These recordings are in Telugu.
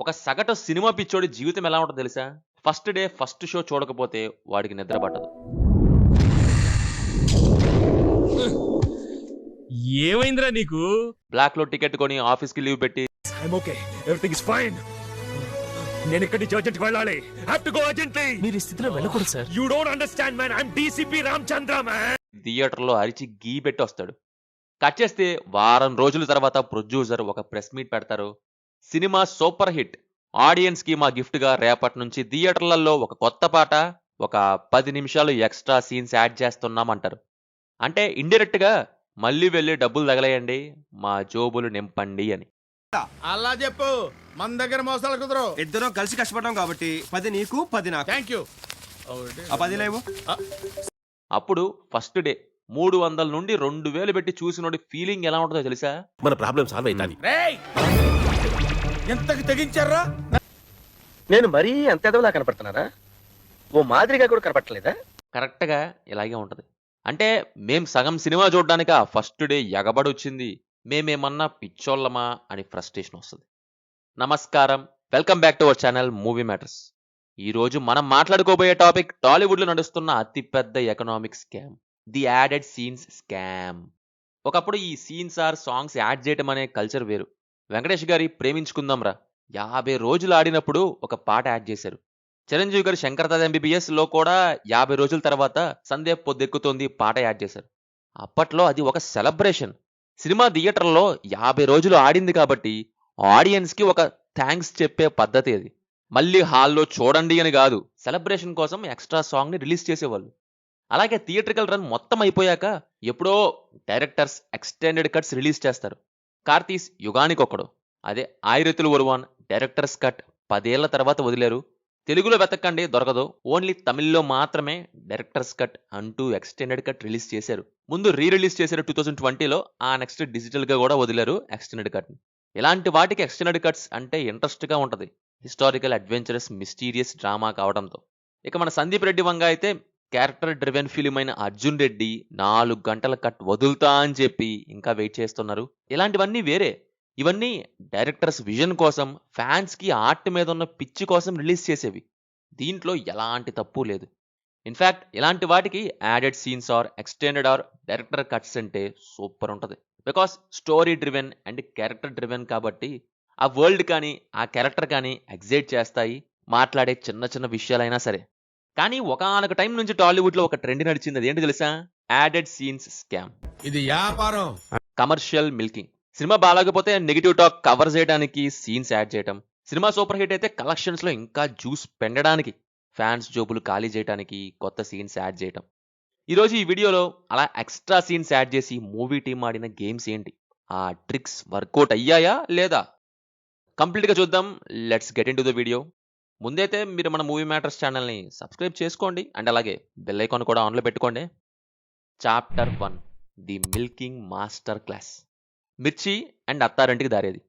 ఒక సగటు సినిమా పిచ్చోడి జీవితం ఎలా ఉంటదో తెలుసా? ఫస్ట్ డే ఫస్ట్ షో చూడకపోతే వాడికి నిద్ర పట్టదు. ఏమైందిరా నీకు? బ్లాక్‌లో టికెట్ కొని ఆఫీస్‌కి లీవ్ పెట్టి I'm okay, everything is fine. నేను ఇక్కడి నుంచి అర్జెంట్ వెళ్ళాలి. Have to go urgently. మీరు ఈ స్థితిలో వెళ్ళకూడదు sir. You don't understand man, I'm DCP Ramachandra man. థియేటర్‌లో అరిచి గీ పెట్టి వస్తాడు. కట్ చేస్తే వారం రోజుల తర్వాత ప్రొడ్యూసర్ ఒక ప్రెస్ మీట్ పెడతారు. Cinema super hit. ఆడియన్స్‌కి మా గిఫ్ట్‌గా రేపటి నుంచి థియేటర్లలో ఒక కొత్త పాట, ఒక 10 నిమిషాలు ఎక్స్‌ట్రా సీన్స్ యాడ్ చేస్తున్నామంటారు. అంటే ఇండైరెక్ట్‌గా మళ్ళీ వెళ్లి డబ్బులు తగలేయండి, మా జోబులు నింపండి అని. అలా చెప్పు, మన దగ్గర మోసాలు కుదరవు. ఇద్దరం కలిసి కష్టపడ్డాం కాబట్టి 10 నీకు 10 నాకు. Thank you. ఆ 10 లేవు. అప్పుడు ఫస్ట్ డే 300 నుండి 2000 పెట్టి చూసినోడి ఫీలింగ్ ఎలా ఉంటుందో తెలుసా? మన ప్రాబ్లం సాల్వ్ అవుతాది. రేయ్, ఎంతకి తెగించారా? నేను మరీ అంత ఎదవలా కనపడుతున్నారా? ఓ మాదిరిగా కూడా కనపడలేదా? కరెక్ట్‌గా ఇలాగే ఉంటది. అంటే మేం సగం సినిమా చూడ్డానికా ఫస్ట్ డే ఎగబడొచ్చింది, మేమేమన్నా పిచ్చోళ్ళమా అని ఫ్రస్ట్రేషన్ వస్తది. నమస్కారం, welcome back to our channel movie matters. ఈరోజు మనం మాట్లాడుకోబోయే టాపిక్ టాలీవుడ్లో నడుస్తున్న అతిపెద్ద economic scam, the added scenes scam. ఒకప్పుడు ఈ సీన్స్ ఆర్ సాంగ్స్ యాడ్ చేయటం అనే కల్చర్ వేరు. వెంకటేష్ గారి ప్రేమించుకుందాంరా 50 రోజులు ఆడినప్పుడు ఒక పాట యాడ్ చేశారు. చిరంజీవి గారు శంకర్దాద ఎంబీబీఎస్ లో కూడా 50 రోజుల తర్వాత సందే పొద్దెక్కుతోంది పాట యాడ్ చేశారు. అప్పట్లో అది ఒక సెలబ్రేషన్. సినిమా థియేటర్లో 50 రోజులు ఆడింది కాబట్టి ఆడియన్స్ కి ఒక థ్యాంక్స్ చెప్పే పద్ధతి అది. మళ్ళీ హాల్లో చూడండి అని కాదు, సెలబ్రేషన్ కోసం ఎక్స్ట్రా సాంగ్ ని రిలీజ్ చేసేవాళ్ళు. అలాగే థియేట్రికల్ రన్ మొత్తం అయిపోయాక ఎప్పుడో డైరెక్టర్స్ ఎక్స్టెండెడ్ కట్స్ రిలీజ్ చేస్తారు. కార్తీస్ యుగానికొకడు, అదే ఆయిరతులు ఒరువాన్ డైరెక్టర్స్ కట్ 10 ఏళ్ల తర్వాత వదిలేరు. తెలుగులో వెతకండి దొరకదు, ఓన్లీ తమిళ్లో మాత్రమే డైరెక్టర్స్ కట్ అంటూ ఎక్స్టెండెడ్ కట్ రిలీజ్ చేశారు. ముందు రీ రిలీజ్ చేశారు 2020లో, ఆ నెక్స్ట్ డిజిటల్ గా కూడా వదిలేరు ఎక్స్టెండెడ్ కట్. ఇలాంటి వాటికి ఎక్స్టెండెడ్ కట్స్ అంటే ఇంట్రెస్ట్ గా ఉంటది, హిస్టారికల్ అడ్వెంచరస్ మిస్టీరియస్ డ్రామా కావడంతో. ఇక మన సందీప్ రెడ్డి వంగ అయితే క్యారెక్టర్ డ్రివెన్ ఫిలిం అయిన అర్జున్ రెడ్డి 4 గంటల కట్ వదులుతా అని చెప్పి ఇంకా వెయిట్ చేస్తున్నారు. ఇలాంటివన్నీ వేరే. ఇవన్నీ డైరెక్టర్స్ విజన్ కోసం, ఫ్యాన్స్ కి ఆర్ట్ మీద ఉన్న పిచ్చి కోసం రిలీజ్ చేసేవి. దీంట్లో ఎలాంటి తప్పు లేదు. ఇన్ఫాక్ట్ ఇలాంటి వాటికి added scenes or extended or director cuts అంటే సూపర్ ఉంటది. Because story driven and character driven కాబట్టి ఆ వరల్డ్ కానీ ఆ క్యారెక్టర్ కానీ ఎగ్జైట్ చేస్తాయి, మాట్లాడే చిన్న చిన్న విషయాలైనా సరే. కానీ ఒకానొక టైం నుంచి టాలీవుడ్ లో ఒక ట్రెండ్ నడిచింది, అదేంటి తెలుసా? Added scenes scam. ఇది వ్యాపారం. Commercial milking. సినిమా బాగాలేకపోతే నెగిటివ్ టాక్ కవర్ చేయడానికి సీన్స్ యాడ్ చేయటం, సినిమా సూపర్ హిట్ అయితే కలెక్షన్స్ లో ఇంకా జ్యూస్ పెండడానికి, ఫ్యాన్స్ జోబులు ఖాళీ చేయడానికి కొత్త సీన్స్ యాడ్ చేయటం. ఈరోజు ఈ వీడియోలో అలా ఎక్స్ట్రా సీన్స్ యాడ్ చేసి మూవీ టీం ఆడిన గేమ్స్ ఏంటి, ఆ ట్రిక్స్ వర్కౌట్ అయ్యాయా లేదా, కంప్లీట్ గా చూద్దాం. Let's get in to the video. ముందైతే మీరు మన మూవీ మ్యాటర్స్ ఛానల్ని సబ్స్క్రైబ్ చేసుకోండి అండ్ అలాగే బెల్ ఐకాన్ కూడా ఆన్లో పెట్టుకోండి. Chapter 1, the milking master class. మిర్చి అండ్ అత్తారింటికి దారేది.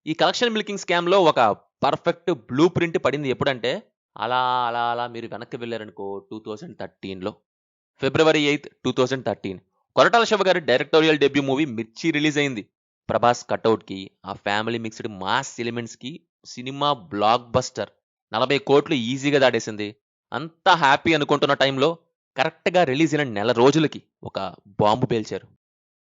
ఈ కలెక్షన్ మిల్కింగ్ స్కామ్ లో ఒక పర్ఫెక్ట్ బ్లూ ప్రింట్ పడింది ఎప్పుడంటే, అలా అలా అలా మీరు వెనక్కి వెళ్ళారనుకో 2013లో, ఫిబ్రవరి 8, 2013 కొరటాల శివ గారి డైరెక్టోరియల్ డెబ్యూ మూవీ మిర్చి రిలీజ్ అయింది. ప్రభాస్ కట్అవుట్ కి, ఆ ఫ్యామిలీ మిక్స్డ్ మాస్ ఎలిమెంట్స్ కి సినిమా బ్లాక్ బస్టర్. 40 కోట్లు ఈజీగా దాటేసింది. అంతా హ్యాపీ అనుకుంటున్న టైంలో కరెక్ట్గా రిలీజ్ అయిన నెల రోజులకి ఒక బాంబు పేల్చారు.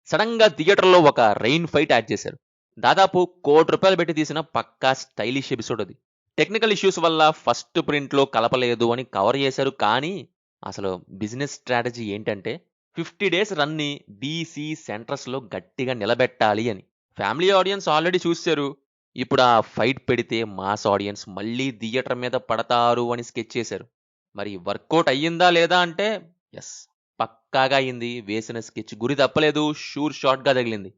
సడన్ గా థియేటర్లో ఒక రెయిన్ ఫైట్ యాడ్ చేశారు. దాదాపు ₹1 కోటి పెట్టి తీసిన పక్కా స్టైలిష్ ఎపిసోడ్ అది. టెక్నికల్ ఇష్యూస్ వల్ల ఫస్ట్ ప్రింట్ లో కలపలేదు అని కవర్ చేశారు. కానీ అసలు బిజినెస్ స్ట్రాటజీ ఏంటంటే 50 డేస్ రన్ ని బీసీ సెంటర్స్ లో గట్టిగా నిలబెట్టాలి అని. ఫ్యామిలీ ఆడియన్స్ ఆల్రెడీ చూశారు, ఇప్పుడు ఆ ఫైట్ పెడితే మాస్ ఆడియన్స్ మళ్ళీ థియేటర్ మీద పడతారు అని స్కెచ్ చేశారు. మరి వర్కౌట్ అయ్యిందా లేదా అంటే ఎస్, పక్కాగా అయింది. వేసిన స్కెచ్ గురి తప్పలేదు, షూర్ షాట్ గా తగిలింది.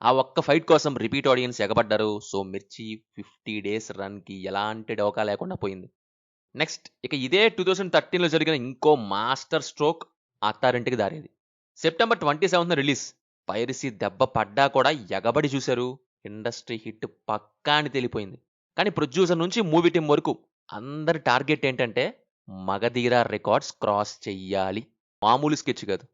ఆ ఒక్క ఫైట్ కోసం రిపీట్ ఆడియన్స్ ఎగబడ్డారు. సో మిర్చి 50 డేస్ రన్ కి ఎలాంటి డోకా లేకుండా పోయింది. నెక్స్ట్ ఇక ఇదే 2013లో జరిగిన ఇంకో master stroke Attarintiki Daredi. September 27న release. Piracy దెబ్బ పడ్డా కూడా ఎగబడి చూశారు. ఇండస్ట్రీ హిట్ పక్కా అని తెలిపోయింది. కానీ ప్రొడ్యూసర్ నుంచి మూవీ టీం వరకు అందరి టార్గెట్ ఏంటంటే మగధీరా రికార్డ్స్ క్రాస్ చెయ్యాలి. మామూలు స్కెచ్ కాదు.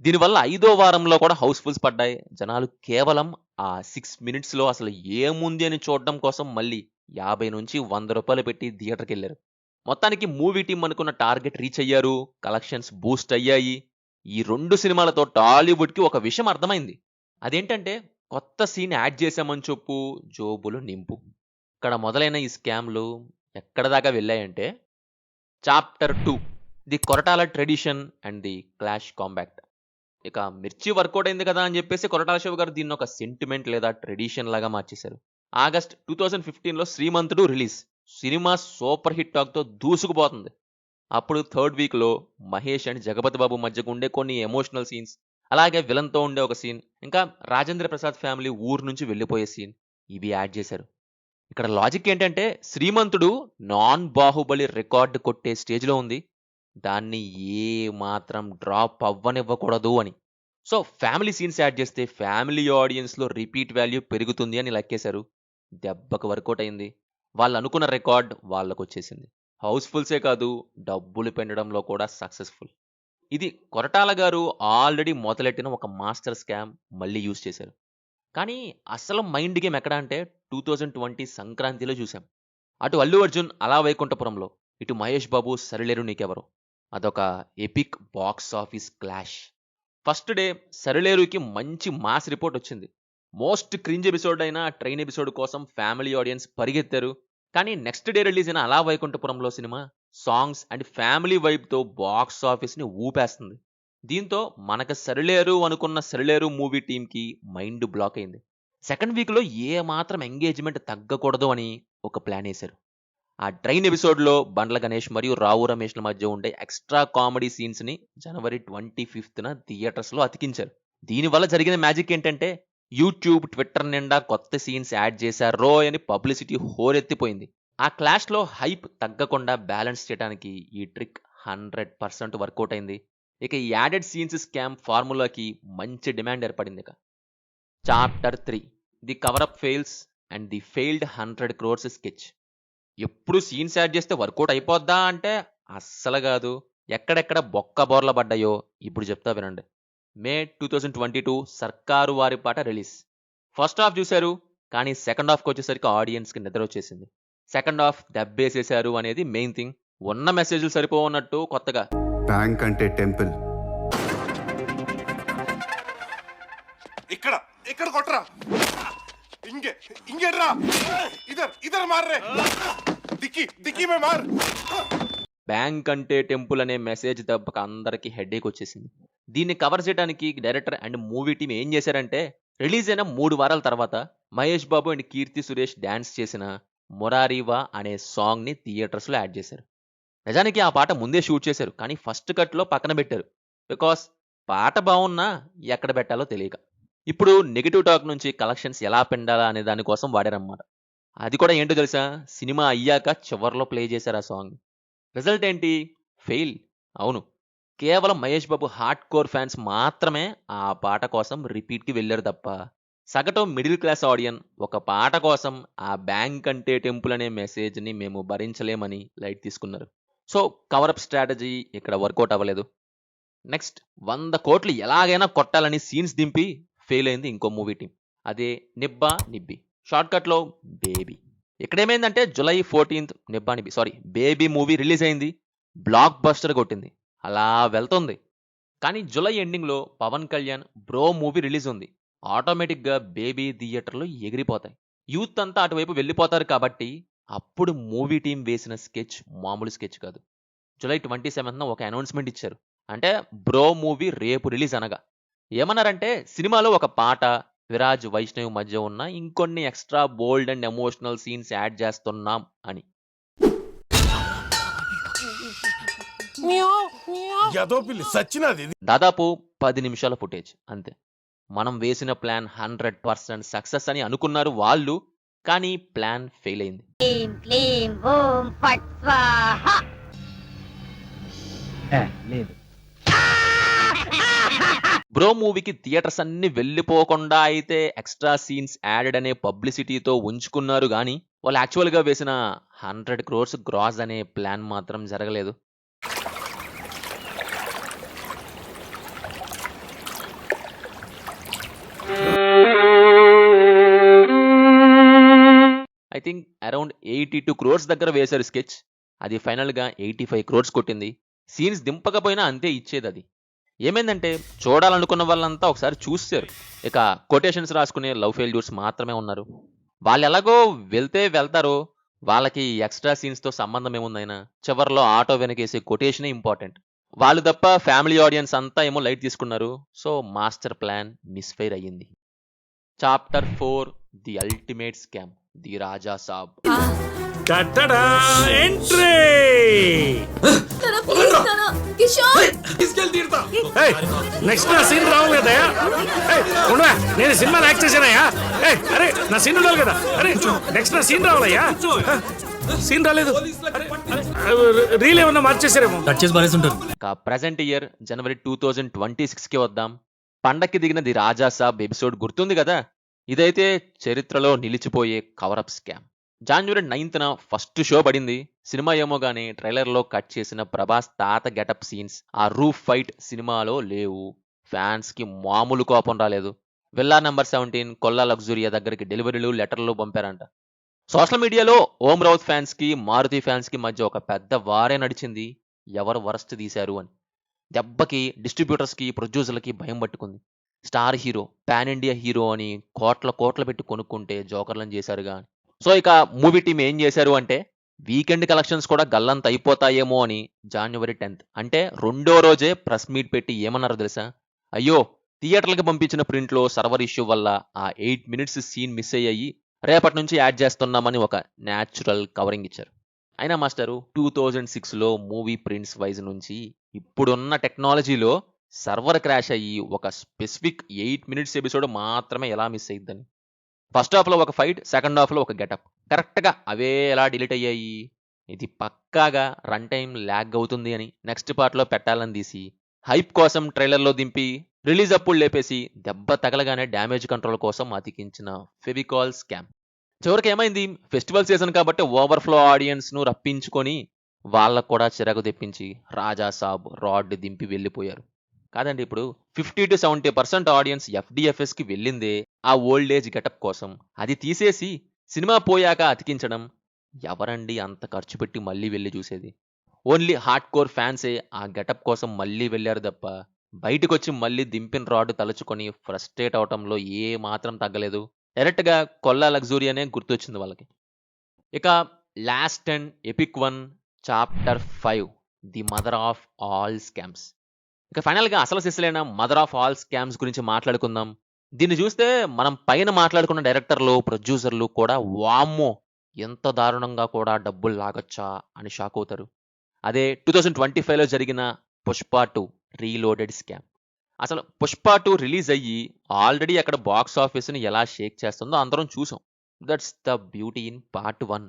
దీనివల్ల 5వ వారంలో కూడా హౌస్ఫుల్స్ పడ్డాయి. జనాలు కేవలం ఆ 6 మినిట్స్ లో అసలు ఏముంది అని చూడడం కోసం మళ్ళీ ₹50 నుంచి ₹100 పెట్టి థియేటర్కి వెళ్ళారు. మొత్తానికి మూవీ టీం అనుకున్న టార్గెట్ రీచ్ అయ్యారు, కలెక్షన్స్ బూస్ట్ అయ్యాయి. ఈ 2 సినిమాలతో టాలీవుడ్కి ఒక విషయం అర్థమైంది. అదేంటంటే కొత్త సీన్ యాడ్ చేశామని చెప్పు, జోబులు నింపు. ఇక్కడ మొదలైన ఈ స్కామ్లు ఎక్కడ దాకా వెళ్ళాయంటే chapter 2 the Koratala tradition and the clash combat. ఇక మిర్చి వర్కౌట్ అయింది కదా అని చెప్పేసి కొరటాల శివ గారు దీన్ని ఒక సెంటిమెంట్ లేదా ట్రెడిషన్ లాగా మార్చేశారు. ఆగస్ట్ 2015లో Srimanthudu release. Cinema super hit టాక్తో దూసుకుపోతుంది. అప్పుడు థర్డ్ వీక్లో మహేష్ అండ్ జగపతి బాబు మధ్యకు ఉండే కొన్ని ఎమోషనల్ సీన్స్, అలాగే విలన్తో ఉండే ఒక సీన్, ఇంకా రాజేంద్ర ప్రసాద్ ఫ్యామిలీ ఊరు నుంచి వెళ్ళిపోయే సీన్, ఇవి యాడ్ చేశారు. ఇక్కడ లాజిక్ ఏంటంటే శ్రీమంతుడు నాన్ బాహుబలి రికార్డు కొట్టే స్టేజ్లో ఉంది, దాన్ని ఏ మాత్రం డ్రాప్ అవ్వనివ్వకూడదు అని. సో ఫ్యామిలీ సీన్స్ యాడ్ చేస్తే ఫ్యామిలీ ఆడియన్స్లో రిపీట్ వాల్యూ పెరుగుతుంది అని లెక్కేశారు. దెబ్బకు వర్కౌట్ అయింది. వాళ్ళు అనుకున్న రికార్డ్ వాళ్ళకు వచ్చేసింది. హౌస్ఫుల్సే కాదు, డబ్బులు పెంచడంలో కూడా సక్సెస్ఫుల్. ఇది కొరటాల గారు ఆల్రెడీ మొదలెట్టిన ఒక మాస్టర్ స్కామ్ మళ్ళీ యూజ్ చేశారు. కానీ అసలు మైండ్ గేమ్ ఎక్కడ అంటే 2020 సంక్రాంతిలో చూసాం. అటు అల్లు అర్జున్ అలా వైకుంఠపురంలో, ఇటు మహేష్ బాబు సరిలేరు నీకెవరు. అదొక epic box office clash. First day సరిలేరుకి మంచి మాస్ రిపోర్ట్ వచ్చింది. మోస్ట్ క్రింజ్ ఎపిసోడ్ అయిన ట్రైన్ ఎపిసోడ్ కోసం ఫ్యామిలీ ఆడియన్స్ పరిగెత్తారు. కానీ నెక్స్ట్ డే రిలీజ్ అయిన Ala Vaikunthapurramuloo cinema songs and family వైబ్తో బాక్స్ ఆఫీస్ని ఊపేస్తుంది. దీంతో మనకు సరిలేరు అనుకున్న సరిలేరు మూవీ టీంకి మైండ్ బ్లాక్ అయింది. సెకండ్ వీక్లో ఏ మాత్రం ఎంగేజ్మెంట్ తగ్గకూడదు అని ఒక ప్లాన్ వేశారు. ఆ ట్రైన్ ఎపిసోడ్లో బండ్ల గణేష్ మరియు రావు రమేష్ల మధ్య ఉండే ఎక్స్ట్రా కామెడీ సీన్స్ని జనవరి 25న థియేటర్స్లో అతికించారు. దీనివల్ల జరిగిన మ్యాజిక్ ఏంటంటే యూట్యూబ్, ట్విట్టర్ నిండా కొత్త సీన్స్ యాడ్ చేశారో అని పబ్లిసిటీ హోరెత్తిపోయింది. ఆ క్లాష్లో హైప్ తగ్గకుండా బ్యాలెన్స్ చేయడానికి ఈ ట్రిక్ 100% వర్కౌట్ అయింది. ఇక ఈ యాడెడ్ సీన్స్ స్కామ్ ఫార్ములాకి మంచి డిమాండ్ ఏర్పడింది. ఇక chapter 3 the cover up fails and the failed 100 crores sketch. ఎప్పుడు సీన్స్ యాడ్ చేస్తే వర్కౌట్ అయిపోద్దా అంటే అస్సలు కాదు. ఎక్కడెక్కడ బొక్క బోర్ల పడ్డాయో ఇప్పుడు చెప్తా వినండి. మే 2022 సర్కారు వారి పాట రిలీజ్. ఫస్ట్ హాఫ్ చూశారు, కానీ సెకండ్ హాఫ్కి వచ్చేసరికి ఆడియన్స్కి నిద్ర వచ్చేసింది. సెకండ్ హాఫ్ దెబ్బేసేశారు అనేది మెయిన్ థింగ్. ఉన్న మెసేజ్లు సరిపోవన్నట్టు కొత్తగా బ్యాంక్ అంటే టెంపుల్. ఇక్కడ ఇక్కడ కొట్టరా, ఇంగే ఇంగేడ్రా, ఇదర్ ఇదర్ మార్రే, దిక్కి దిక్కి మే మార్. బ్యాంక్ అంటే టెంపుల్ అనే మెసేజ్ దెబ్బకి అందరికీ హెడేక్ వచ్చేసింది. దీన్ని కవర్ చేయడానికి డైరెక్టర్ అండ్ మూవీ టీం ఏం చేశారంటే రిలీజ్ అయిన 3 వారాల తర్వాత మహేష్ బాబు అండ్ కీర్తి సురేష్ డ్యాన్స్ చేసిన మొరారీవా అనే సాంగ్ని థియేటర్స్లో యాడ్ చేశారు. నిజానికి ఆ పాట ముందే షూట్ చేశారు, కానీ ఫస్ట్ కట్లో పక్కన పెట్టారు. బికాస్ పాట బాగున్నా ఎక్కడ పెట్టాలో తెలియక. ఇప్పుడు నెగిటివ్ టాక్ నుంచి కలెక్షన్స్ ఎలా పెండాలా అనే దానికోసం వాడారన్నమాట. అది కూడా ఏంటో తెలుసా, సినిమా అయ్యాక చివర్లో ప్లే చేశారు ఆ సాంగ్. రిజల్ట్ ఏంటి? ఫెయిల్. అవును, కేవలం Mahesh Babu hard core fans మాత్రమే ఆ పాట కోసం రిపీట్కి వెళ్ళారు తప్ప సగటు మిడిల్ క్లాస్ ఆడియన్ ఒక పాట కోసం ఆ బ్యాంక్ అంటే టెంపుల్ అనే మెసేజ్ని మేము భరించలేమని లైట్ తీసుకున్నారు. సో కవరప్ స్ట్రాటజీ ఇక్కడ వర్కౌట్ అవ్వలేదు. నెక్స్ట్ 100 కోట్లు ఎలాగైనా కొట్టాలని సీన్స్ దింపి ఫెయిల్ అయింది ఇంకో మూవీ టీం. అదే నిబ్బా నిబ్బి, షార్ట్కట్లో బేబీ. ఇక్కడేమైందంటే జూలై 14th నిబ్బా నిబ్బి బేబీ మూవీ రిలీజ్ అయింది, బ్లాక్ బస్టర్ కొట్టింది, అలా వెళ్తుంది. కానీ జూలై ఎండింగ్లో Pawan Kalyan bro movie release ఉంది. ఆటోమేటిక్గా బేబీ థియేటర్లు ఎగిరిపోతాయి. యూత్ అంతా అటువైపు వెళ్ళిపోతారు. కాబట్టి అప్పుడు మూవీ టీం వేసిన స్కెచ్ మామూలు స్కెచ్ కాదు. జూలై 27న ఒక అనౌన్స్మెంట్ ఇచ్చారు. అంటే బ్రో మూవీ రేపు రిలీజ్ అనగా ఏమన్నారంటే సినిమాలో ఒక పాట, విరాజ్ వైష్ణవ్ మధ్య ఉన్న ఇంకొన్ని extra bold and emotional scenes add చేస్తున్నాం అని. యాదో పిల్లి సచ్చినది. దాదాపు 10 నిమిషాల ఫుటేజ్ అంతే. మనం వేసిన ప్లాన్ 100% సక్సెస్ అని అనుకున్నారు వాళ్ళు, కానీ ప్లాన్ ఫెయిల్ అయింది. బ్రో మూవీకి థియేటర్స్ అన్ని వెళ్ళిపోకుండా అయితే ఎక్స్ట్రా సీన్స్ యాడెడ్ అనే పబ్లిసిటీతో ఉంచుకున్నారు, కానీ వాళ్ళు యాక్చువల్గా వేసిన 100 crores గ్రాస్ అనే ప్లాన్ మాత్రం జరగలేదు. అయితే థింక్ అరౌండ్ 82 crores దగ్గర వేశారు స్కెచ్. అది ఫైనల్గా 85 crores కొట్టింది. సీన్స్ దింపకపోయినా అంతే ఇచ్చేది అది. ఏమైందంటే చూడాలనుకున్న వాళ్ళంతా ఒకసారి చూశారు. ఇక కొటేషన్స్ రాసుకునే లవ్ ఫెయిల్యూర్స్ మాత్రమే ఉన్నారు. వాళ్ళు ఎలాగో వెళ్తారో వాళ్ళకి ఎక్స్ట్రా సీన్స్తో సంబంధం ఏముందైనా చివర్లో ఆటో వెనకేసే కొటేషనే ఇంపార్టెంట్. వాళ్ళు తప్ప ఫ్యామిలీ ఆడియన్స్ అంతా ఏమో లైట్ తీసుకున్నారు. సో మాస్టర్ ప్లాన్ మిస్ఫైర్ అయ్యింది. Chapter 4 the ultimate scam, the Raja Saab. Tada entry. Next నా సీన్ రావు కదా. ఉండవా, నేను సినిమాలో యాక్ట్ చేశానయ్యా. అరే నా సీన్ రావు కదా. అరే నెక్స్ట్ నా సీన్ రావాలయ్యా. సీన్ రాలేదు. రీల్ ఏమన్నా మార్చేసారేమో. ఇక ప్రజెంట్ ఇయర్ జనవరి 2026కి వద్దాం. పండక్కి దిగిన ది రాజా సాబ్ ఎపిసోడ్ గుర్తుంది కదా. ఇదైతే చరిత్రలో నిలిచిపోయే కవరప్ స్కామ్. జనవరి 9న ఫస్ట్ షో పడింది. సినిమా ఏమో గానీ ట్రైలర్లో కట్ చేసిన ప్రభాస్ తాత గెటప్ సీన్స్ ఆ రూఫ్ ఫైట్ సినిమాలో లేవు. ఫ్యాన్స్ కి మామూలు కోపం రాలేదు. విల్లా నెంబర్ 17 కొల్లా లగ్జూరియా దగ్గరికి డెలివరీలు లెటర్లు పంపారంట. సోషల్ మీడియాలో ఓం రౌత్ ఫ్యాన్స్ కి మారుతి ఫ్యాన్స్ కి మధ్య ఒక పెద్ద వారే నడిచింది, ఎవరు వరస్ట్ తీశారు అని. దెబ్బకి డిస్ట్రిబ్యూటర్స్ కి ప్రొడ్యూసర్లకి భయం పట్టుకుంది. Star hero, pan India hero అని కోట్ల పెట్టి కొనుక్కుంటే జోకర్లను చేశారుగా. సో ఇక మూవీ టీం ఏం చేశారు అంటే వీకెండ్ కలెక్షన్స్ కూడా గల్లంత అయిపోతాయేమో అని జనవరి 10th అంటే రెండో రోజే ప్రెస్ మీట్ పెట్టి ఏమన్నారో తెలుసా? అయ్యో, థియేటర్లకు పంపించిన ప్రింట్లో సర్వర్ ఇష్యూ వల్ల ఆ 8 minutes సీన్ మిస్ అయ్యాయి, రేపటి నుంచి యాడ్ చేస్తున్నామని ఒక న్యాచురల్ కవరింగ్ ఇచ్చారు. అయినా మాస్టరు 2006లో మూవీ ప్రింట్స్ వైజ్ నుంచి ఇప్పుడున్న టెక్నాలజీలో సర్వర్ క్రాష్ అయ్యి ఒక స్పెసిఫిక్ 8 minutes ఎపిసోడ్ మాత్రమే ఎలా మిస్ అయ్యిద్దని. ఫస్ట్ హాఫ్లో ఒక ఫైట్, సెకండ్ హాఫ్లో ఒక గెటప్, కరెక్ట్గా అవే ఎలా డిలీట్ అయ్యాయి. ఇది పక్కాగా రన్ టైం ల్యాగ్ అవుతుంది అని నెక్స్ట్ పార్ట్లో పెట్టాలని తీసి హైప్ కోసం ట్రైలర్లో దింపి రిలీజ్ అప్పుడు లేపేసి దెబ్బ తగలగానే డ్యామేజ్ కంట్రోల్ కోసం అతికించిన ఫెవికాల్ స్కామ్. చివరికి ఏమైంది, ఫెస్టివల్ సీజన్ కాబట్టి ఓవర్ఫ్లో ఆడియన్స్ను రప్పించుకొని వాళ్ళకు కూడా చిరాకు తెప్పించి రాజా సాబ్ రాడ్ దింపి వెళ్ళిపోయారు. కాదండి, ఇప్పుడు 50 to 70% ఆడియన్స్ FDFSకి వెళ్ళిందే ఆ ఓల్డ్ ఏజ్ గెటప్ కోసం. అది తీసేసి సినిమా పోయాక అతికించడం, ఎవరండి అంత ఖర్చు పెట్టి మళ్ళీ వెళ్ళి చూసేది? ఓన్లీ హార్డ్ కోర్ ఫ్యాన్సే ఆ గెటప్ కోసం మళ్ళీ వెళ్ళారు తప్ప బయటకు వచ్చి మళ్ళీ దింపిన రాడ్ తలుచుకొని ఫ్రస్ట్రేట్ అవటంలో ఏ మాత్రం తగ్గలేదు. డైరెక్ట్గా కొల్లా లగ్జూరియానే గుర్తొచ్చింది వాళ్ళకి. ఇక last and epic one, chapter 5 the mother of all scams. ఇక ఫైనల్గా అసలు సిసలైన మదర్ ఆఫ్ ఆల్ స్కామ్స్ గురించి మాట్లాడుకుందాం. దీన్ని చూస్తే మనం పైన మాట్లాడుకున్న డైరెక్టర్లు, ప్రొడ్యూసర్లు కూడా వామ్మో ఎంత దారుణంగా కూడా డబ్బులు లాగొచ్చా అని షాక్ అవుతారు. అదే 2025లో జరిగిన పుష్ప 2 రీలోడెడ్ స్కామ్. అసలు పుష్ప 2 రిలీజ్ అయ్యి ఆల్రెడీ అక్కడ బాక్స్ ఆఫీస్ని ఎలా షేక్ చేస్తుందో అందరం చూసాం. That's the beauty in part 1.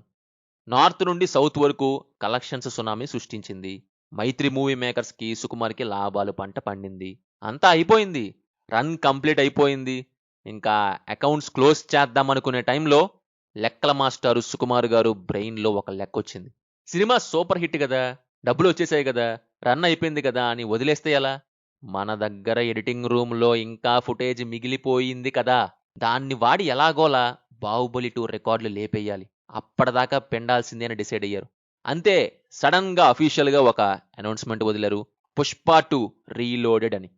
North నుండి సౌత్ వరకు కలెక్షన్స్ సునామీ సృష్టించింది. మైత్రి మూవీ మేకర్స్కి, సుకుమార్కి లాభాలు పంట పండింది. అంతా అయిపోయింది, రన్ కంప్లీట్ అయిపోయింది. ఇంకా అకౌంట్స్ క్లోజ్ చేద్దాం అనుకునే టైంలో లెక్కల మాస్టారు సుకుమార్ గారు బ్రెయిన్లో ఒక లెక్క వచ్చింది. సినిమా సూపర్ హిట్ కదా, డబ్బులు వచ్చేసాయి కదా, రన్ అయిపోయింది కదా అని వదిలేస్తే ఎలా? మన దగ్గర ఎడిటింగ్ రూమ్లో ఇంకా ఫుటేజ్ మిగిలిపోయింది కదా, దాన్ని వాడి ఎలాగోలా బాహుబలి 2 రికార్డులు లేపేయాలి, అప్పటిదాకా పెండాల్సిందే అని డిసైడ్ అయ్యారు. అంతే, సడన్ గా అఫీషియల్ గా ఒక అనౌన్స్మెంట్ వదిలారు, పుష్ప 2 రీలోడెడ్ అని.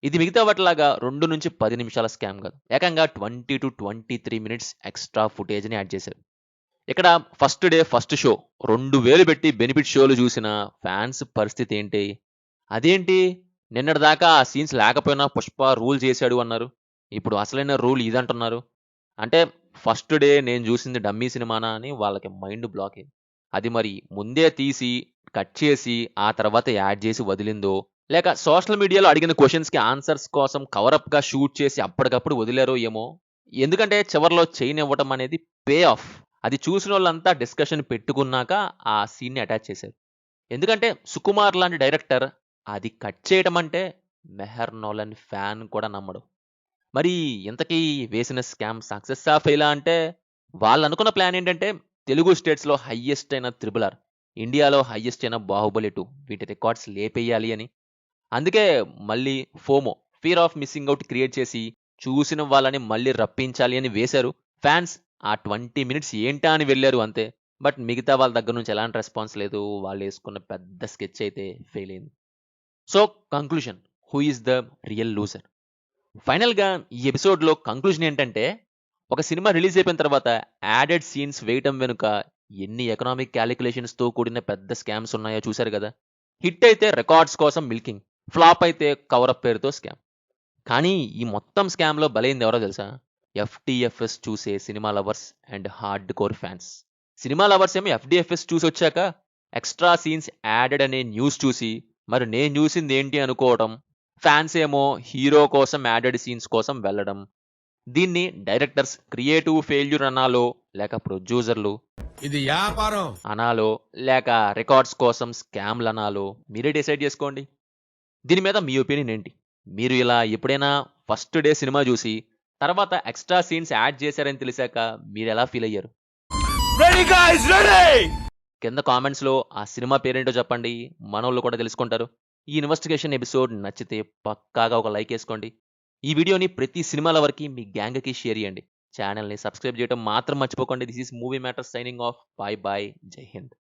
ఇది మిగతా వాటిలాగా 2 నుంచి 10 నిమిషాల స్కామ్ కాదు, ఏకంగా 20 to 23 minutes ఎక్స్ట్రా ఫుటేజ్ని యాడ్ చేశారు. ఇక్కడ ఫస్ట్ డే ఫస్ట్ షో 2000 పెట్టి బెనిఫిట్ షోలు చూసిన ఫ్యాన్స్ పరిస్థితి ఏంటి? అదేంటి నిన్నటిదాకా ఆ సీన్స్ లేకపోయినా పుష్ప రూల్ చేశాడు అన్నారు, ఇప్పుడు అసలైన రూల్ ఇదంటున్నారు. అంటే ఫస్ట్ డే నేను చూసింది డమ్మీ సినిమానా అని వాళ్ళకి మైండ్ బ్లాక్ అయింది. అది మరి ముందే తీసి కట్ చేసి ఆ తర్వాత యాడ్ చేసి వదిలిందో, లేక సోషల్ మీడియాలో అడిగిన క్వశ్చన్స్కి ఆన్సర్స్ కోసం కవరప్గా షూట్ చేసి అప్పటికప్పుడు వదిలేరో ఏమో. ఎందుకంటే చివరిలో చైన్ ఇవ్వటం అనేది పే ఆఫ్. అది చూసిన వాళ్ళంతా డిస్కషన్ పెట్టుకున్నాక ఆ సీన్ని అటాచ్ చేశారు. ఎందుకంటే సుకుమార్ లాంటి డైరెక్టర్ అది కట్ చేయటం అంటే మెహర్ నోలన్ ఫ్యాన్ కూడా నమ్మడు. మరి ఇంతకీ వేసిన స్కామ్ సక్సెస్ ఫెయిలా అంటే వాళ్ళు అనుకున్న ప్లాన్ ఏంటంటే తెలుగు స్టేట్స్లో హయ్యెస్ట్ అయిన RRR, ఇండియాలో హయ్యెస్ట్ అయిన బాహుబలి 2 వీటి రికార్డ్స్ లేపేయాలి అని. అందుకే మళ్ళీ FOMO, fear of missing out create చేసి చూసిన వాళ్ళని మళ్ళీ రప్పించాలి అని వేశారు. ఫ్యాన్స్ ఆ 20 మినిట్స్ ఏంటా అని వెళ్ళారు అంతే. బట్ మిగతా వాళ్ళ దగ్గర నుంచి ఎలాంటి రెస్పాన్స్ లేదు. వాళ్ళు వేసుకున్న పెద్ద స్కెచ్ అయితే ఫెయిల్ అయింది. So conclusion, who is the real loser? ఫైనల్గా ఈ ఎపిసోడ్లో కంక్లూజన్ ఏంటంటే, ఒక సినిమా రిలీజ్ అయిపోయిన తర్వాత యాడెడ్ సీన్స్ వేయటం వెనుక ఎన్ని ఎకనామిక్ క్యాలిక్యులేషన్స్తో కూడిన పెద్ద స్కామ్స్ ఉన్నాయో చూశారు కదా. హిట్ అయితే రికార్డ్స్ కోసం మిల్కింగ్, ఫ్లాప్ అయితే కవరప్ పేరుతో స్కామ్. కానీ ఈ మొత్తం స్కామ్లో బలైంది ఎవరో తెలుసా? ఎఫ్టీఎఫ్ఎస్ చూసే cinema lovers and hard core fans. Cinema lovers ఏమో ఎఫ్డిఎఫ్ఎస్ చూసి వచ్చాక ఎక్స్ట్రా సీన్స్ యాడెడ్ అనే న్యూస్ చూసి మరి నేను చూసింది ఏంటి అనుకోవడం, ఫ్యాన్స్ ఏమో హీరో కోసం యాడెడ్ సీన్స్ కోసం వెళ్ళడం. దీన్ని డైరెక్టర్స్ క్రియేటివ్ ఫెయిల్యూర్ అనాలో, లేక ప్రొడ్యూసర్లు ఇది వ్యాపారం అనాలో, లేక రికార్డ్స్ కోసం స్కామ్లు అనాలో మీరే డిసైడ్ చేసుకోండి. దీని మీద మీ ఒపీనియన్ ఏంటి? మీరు ఇలా ఎప్పుడైనా ఫస్ట్ డే సినిమా చూసి తర్వాత ఎక్స్ట్రా సీన్స్ యాడ్ చేశారని తెలిసాక మీరు ఎలా ఫీల్ అయ్యారు? కింద కామెంట్స్లో ఆ సినిమా పేరేంటో చెప్పండి, మనోళ్ళు కూడా తెలుసుకుంటారు. ఈ ఇన్వెస్టిగేషన్ ఎపిసోడ్ నచ్చితే పక్కాగా ఒక లైక్ వేసుకోండి. ఈ వీడియోని ప్రతి సినిమాల వరకు మీ గ్యాంగ్కి షేర్ చేయండి. ఛానల్ని సబ్స్క్రైబ్ చేయడం మాత్రం మర్చిపోకండి. This is Movie Matters signing off. Bye bye, జై హింద్.